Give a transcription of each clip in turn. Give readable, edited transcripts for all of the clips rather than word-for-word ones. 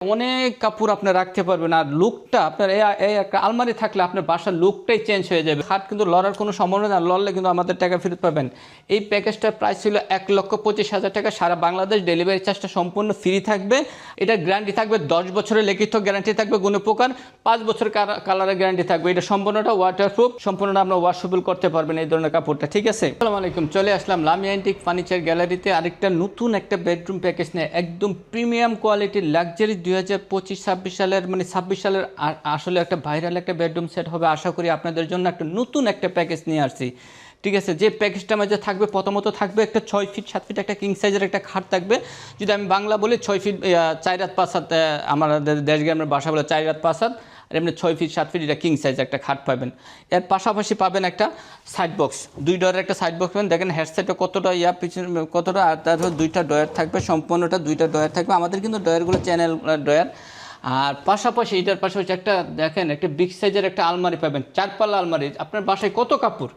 অনেক কাপড় আপনি রাখতে পারবেন আর লুকটা আপনার এই একটা আলমারি থাকলে আপনার বাসার লুকটাই চেঞ্জ হয়ে যাবে। খাট কিন্তু লড়ার কোনো সম্ভাবনা না, লড়লে কিন্তু আমাদের টাকা ফেরত পাবেন। এই প্যাকেজটার প্রাইস ছিল 1,25,000 টাকা। সারা বাংলাদেশ ডেলিভারি চার্জটা সম্পূর্ণ ফ্রি থাকবে। এটা গ্যারান্টি থাকবে 10 বছরের লিখিত গ্যারান্টি থাকবে, গুণে পোকার 5 বছর কালারের গ্যারান্টি থাকবে। এটা সম্পূর্ণটা ওয়াটারপ্রুফ, সম্পূর্ণটা আপনার ওয়াশেবল করতে পারবেন এই ধরনের কাপড়টা, ঠিক আছে। আসসালামু আলাইকুম, চলে আসলাম লামিয়া অ্যান্টিক ফার্নিচার গ্যালারিতে আরেকটা নতুন একটা বেডরুম প্যাকেজ নিয়ে। একদম প্রিমিয়াম কোয়ালিটির লাক্সারি 2025-26 সালের 26 সালের আসলে একটা ভাইরাল একটা বেডরুম সেট হবে। আশা করি আপনাদের জন্য একটা নতুন একটা প্যাকেজ নিয়ে আসছি, ঠিক আছে। যে প্যাকেজটা মাঝে থাকবে প্রথমত থাকবে একটা 6 ফিট 7 ফিট একটা কিং সাইজের একটা খাট থাকবে। যদি আমি বাংলা বলি 6 ফিট 4 হাত 5 হাত, আমাদের দেশগ্রামের ভাষা বলে 4 হাত 5 হাত, আর এমনি 6 ফিট 7 ফিট এটা কিং সাইজ একটা খাট পাবেন। এর পাশাপাশি পাবেন একটা সাইড বক্স, 2 ডয়ারের একটা সাইড বক্স পাবেন। দেখেন হেডসেটটা কতটা পিছনে কতটা, আর তারপর 2টা ডয়ার থাকবে, সম্পূর্ণটা 2টা ডয়ার থাকবে। আমাদের কিন্তু ডয়ারগুলো চ্যানেল ডয়ার। আর পাশাপাশি এটার পাশাপাশি একটা দেখেন একটা বিগ সাইজের একটা আলমারি পাবেন, 4 পাল্লা আলমারি। আপনার বাসায় কত কাপড়,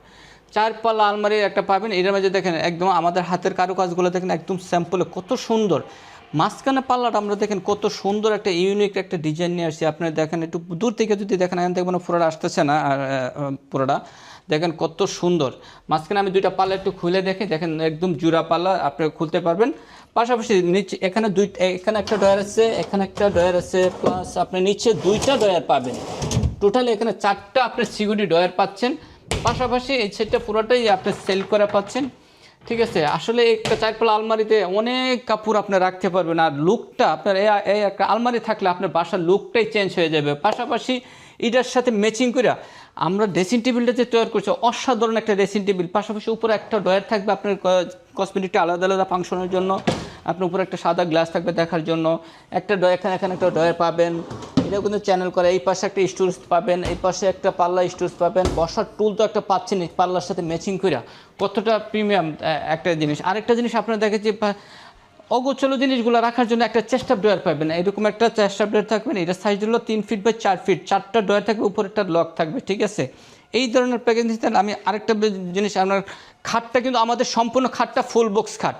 4 পাল্লা আলমারি একটা পাবেন। এটার মাঝে দেখেন একদম আমাদের হাতের কারুকাজগুলো দেখেন একদম স্যাম্পলে কত সুন্দর। মাঝখানে পাল্লাটা আমরা দেখেন কত সুন্দর একটা ইউনিক একটা ডিজাইন নিয়ে আসছি। আপনারা দেখেন একটু দূর থেকে যদি দেখেন, এখান থেকে পুরোটা আসতেছে না, আর পুরোটা দেখেন কত সুন্দর। মাঝখানে আমি 2টা পাল্লা একটু খুলে দেখেন একদম জোড়া পাল্লা আপনি খুলতে পারবেন। পাশাপাশি নিচে এখানে এখানে একটা ডয়ার আছে, এখানে একটা ডয়ার আছে, প্লাস আপনি নিচে 2টা ডয়ার পাবেন। টোটালি এখানে 4টা আপনার সিকিউরিটি ডয়ার পাচ্ছেন। পাশাপাশি এই সেটটা পুরোটাই আপনি সেল করে পাচ্ছেন, ঠিক আছে। আসলে একটা 4 পাল্লা আলমারিতে অনেক কাপড় আপনি রাখতে পারবেন আর লুকটা আপনার এই একটা আলমারি থাকলে আপনার বাসার লুকটাই চেঞ্জ হয়ে যাবে। পাশাপাশি এটার সাথে ম্যাচিং করে আমরা ড্রেসিং টেবিলটা যে তৈরি করছি অসাধারণ একটা ড্রেসিং টেবিল। পাশাপাশি উপরে একটা ডয়ার থাকবে আপনার কসমেটিকটা আলাদা আলাদা ফাংশনের জন্য। আপনার উপরে একটা সাদা গ্লাস থাকবে দেখার জন্য। একটা এখানে একটা ডয়ার পাবেন, এটা কিন্তু চ্যানেল করে। এই পাশে একটা স্টোরেজ পাবেন, এই পাশে একটা পাল্লা স্টোরেজ পাবেন। বসার টুল তো একটা পাচ্ছেন পাল্লার সাথে ম্যাচিং করে, কতটা প্রিমিয়াম একটা জিনিস। আরেকটা জিনিস আপনারা দেখেন যে অগোছালো জিনিসগুলো রাখার জন্য একটা চেস্ট ডয়ার পাবেন, এরকম একটা চেস্ট ডয়ার থাকবেন। এটা সাইজ হলো 3 ফিট বাই 4 ফিট, 4টা ডয়ার থাকবে, উপরে একটা লক থাকবে, ঠিক আছে। এই ধরনের প্যাকেজ দিতে আমি আরেকটা জিনিস, আপনার খাটটা কিন্তু আমাদের সম্পূর্ণ খাটটা ফুল বক্স খাট।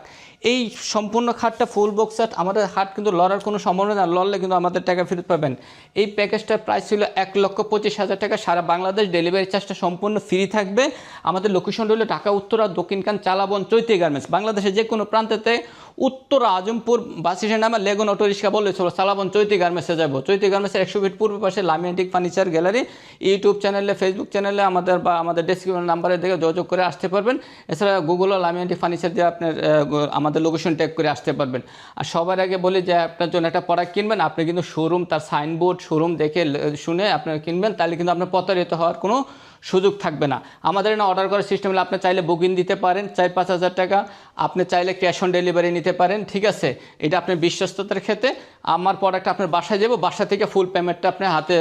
এই সম্পূর্ণ খাটটা ফুল বক্স খাট। আমাদের খাট কিন্তু লড়ার কোনো সম্ভাবনা না, লড়লে কিন্তু আমাদের টাকা ফেরত পাবেন। এই প্যাকেজটার প্রাইস ছিল 1,25,000 টাকা। সারা বাংলাদেশ ডেলিভারি চার্জটা সম্পূর্ণ ফ্রি থাকবে। আমাদের লোকেশন হলো ঢাকা উত্তরা দক্ষিণখান চালাবন চৈতি গার্মেন্টস। বাংলাদেশের যে কোনো প্রান্তেতে উত্তরা আজমপুর বাস স্ট্যান্ড আমার লেগুন অটো রিক্সা বললে চলো চালাবন চৈতি গার্মেন্টসে যাবো। চৈতি গার্মেন্টসের 100 ফিট পূর্ব পাশে Lamia antique furniture gallery. YouTube চ্যানেলে, ফেসবুক চ্যানেলে আমাদের ডেসক্রিপশন নাম্বারে দেখে যোগাযোগ করে আসতে পারবেন। এছাড়া গুগলও লামিয়া অ্যান্টিক ফার্নিচার দিয়ে আপনার আমাদের লোকেশন ট্যাগ করে আসতে পারবেন। আর সবার আগে বলি যে আপনার জন্য একটা প্রোডাক্ট কিনবেন, আপনি কিন্তু শোরুম, তার সাইনবোর্ড, শোরুম দেখে শুনে আপনার কিনবেন, তাহলে কিন্তু আপনার প্রতারিত হওয়ার কোনো সুযোগ থাকবে না। আমাদের না অর্ডার করার সিস্টেম হলে আপনি চাইলে বুকিং দিতে পারেন 4-5 হাজার টাকা, আপনি চাইলে ক্যাশ অন ডেলিভারি নিতে পারেন, ঠিক আছে। এটা আপনার বিশ্বস্ততার ক্ষেত্রে আমার প্রোডাক্ট আপনার বাসায় যাবো, বাসা থেকে ফুল পেমেন্টটা আপনি হাতে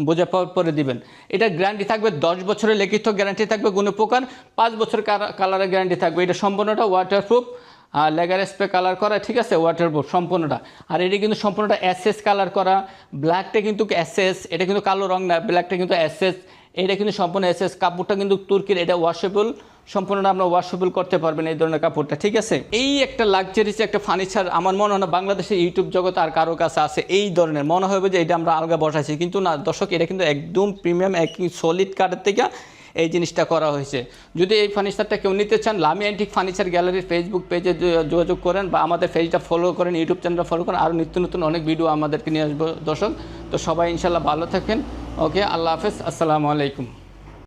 বোঝা পরে দিবেন। এটা গ্যারান্টি থাকবে 10 বছরের লিখিত গ্যারান্টি থাকবে, গুণে পোকার 5 বছর কালারের গ্যারান্টি থাকবে। এটা সম্পূর্ণটা ওয়াটারপ্রুফ, লেগার স্প্রে কালার করা, ঠিক আছে, ওয়াটারপ্রুফ সম্পূর্ণটা। আর এটা কিন্তু সম্পূর্ণটা এসএস কালার করা। ব্ল্যাকটা কিন্তু এসএস, এটা কিন্তু কালো রং না, ব্ল্যাকটা কিন্তু এসএস। এটা কিন্তু সম্পূর্ণ এসএস। কাপড়টা কিন্তু তুর্কির, এটা ওয়াশেবল, সম্পূর্ণটা আমরা ওয়াশেবল করতে পারবেন এই ধরনের কাপড়টা, ঠিক আছে। এই একটা লাক্সারিস একটা ফার্নিচার আমার মনে হয় না বাংলাদেশের ইউটিউব জগৎ আর কারো কাছে আছে এই ধরনের। মনে হবে যে এটা আমরা আলগা বসাইছি, কিন্তু না দর্শক, এটা কিন্তু একদম প্রিমিয়াম একই সলিড কাঠের থেকে এই জিনিসটা করা হয়েছে। যদি এই ফার্নিচারটা কেউ নিতে চান, লামিয়া অ্যান্টিক ফার্নিচার গ্যালারির ফেসবুক পেজে যোগাযোগ করেন বা আমাদের পেজটা ফলো করেন, ইউটিউব চ্যানেলটা ফলো করেন। আরও নিত্য নতুন অনেক ভিডিও আমাদেরকে নিয়ে আসবো দর্শক। তো সবাই ইনশাল্লাহ ভালো থাকেন। ওকে, আল্লাহ হাফেজ, আসসালামু আলাইকুম।